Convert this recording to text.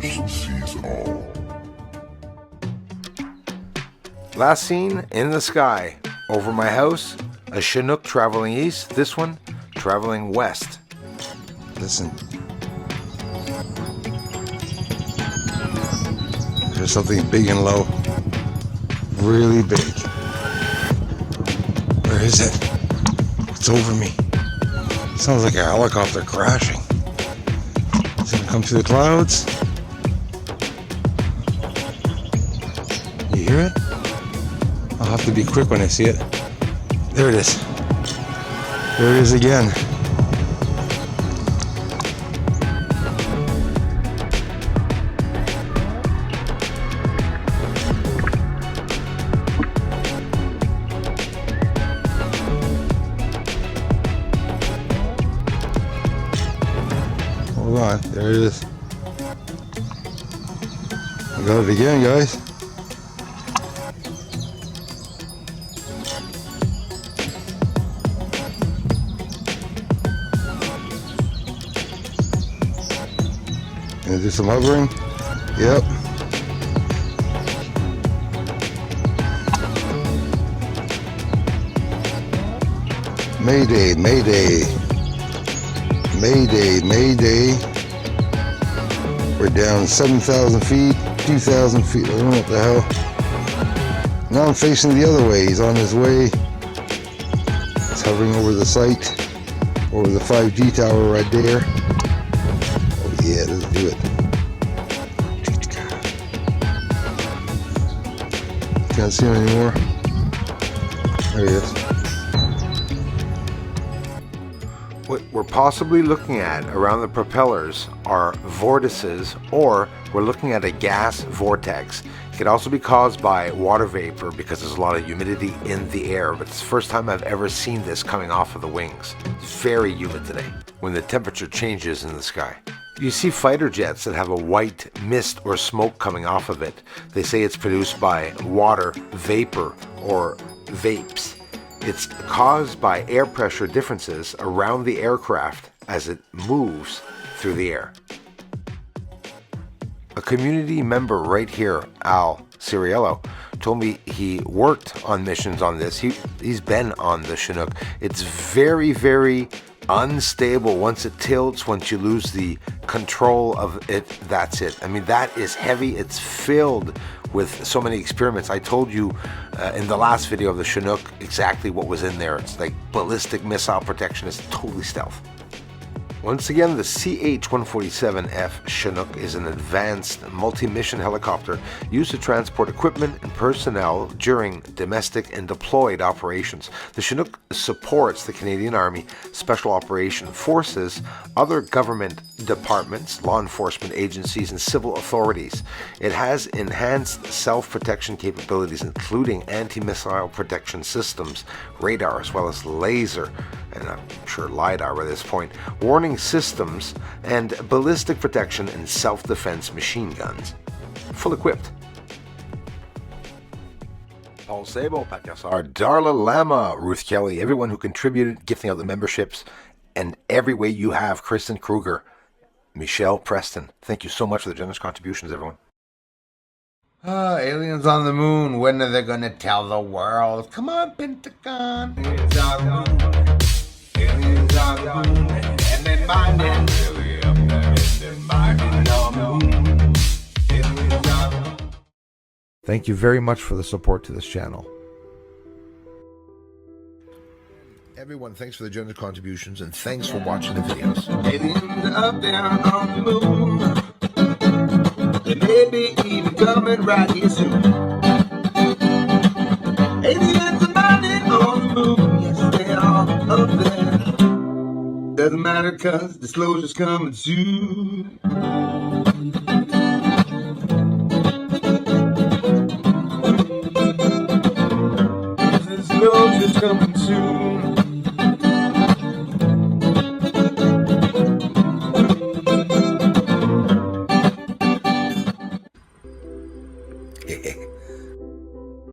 Bruce sees all. Last seen in the sky over my house, a Chinook traveling east, this one traveling west. Listen. There's something big and low. Really big. Where is it? It's over me. Sounds like a helicopter crashing. It's gonna come through the clouds. You hear it? I'll have to be quick when I see it. There it is. There it is again. Hold on, there it is. I got it again, guys. Gonna do some hovering. Yep. Mayday, mayday. Mayday, mayday. We're down 7,000 feet, 2,000 feet. I don't know what the hell. Now I'm facing the other way. He's on his way. He's hovering over the site, over the 5G tower right there. Oh yeah, let's do it. Can't see him anymore. There he is. What we're possibly looking at around the propellers are vortices, or we're looking at a gas vortex. It could also be caused by water vapor because there's a lot of humidity in the air, but it's the first time I've ever seen this coming off of the wings. It's very humid today when the temperature changes in the sky. You see fighter jets that have a white mist or smoke coming off of it. They say it's produced by water vapor or vapes. It's caused by air pressure differences around the aircraft as it moves through the air. A community member right here, Al Ciriello, told me he worked on missions on this. He's been on the Chinook. It's very, very unstable. Once it tilts, once you lose the control of it, that's it. I mean, that is heavy. It's filled with so many experiments. I told you in the last video of the Chinook exactly what was in there. It's like ballistic missile protection. It's totally stealth. Once again, the CH147F Chinook is an advanced multi-mission helicopter used to transport equipment and personnel during domestic and deployed operations. The Chinook supports the Canadian Army, Special Operation Forces, other government departments, law enforcement agencies, and civil authorities. It has enhanced self-protection capabilities, including anti-missile protection systems, radar, as well as laser, and I'm sure LiDAR by this point, warning systems, and ballistic protection and self-defense machine guns. Full equipped. Paul Sabo, Patyasar, Darla Lama, Ruth Kelly, everyone who contributed, gifting out the memberships, and every way you have, Kristen Kruger, Michelle Preston. Thank you so much for the generous contributions, everyone. Aliens on the moon. When are they going to tell the world? Come on, Pentagon. Aliens on the moon. Aliens on the moon. And they're mining really up there. And they're mining on the moon. Aliens on the moon. Thank you very much for the support to this channel. Everyone, thanks for the generous contributions, and thanks for watching the videos. Aliens up there on the moon. They may be even coming right here soon. Aliens are mining on the moon. Yes, they are up there. Doesn't matter, cause disclosure's coming soon. Disclosure's coming soon.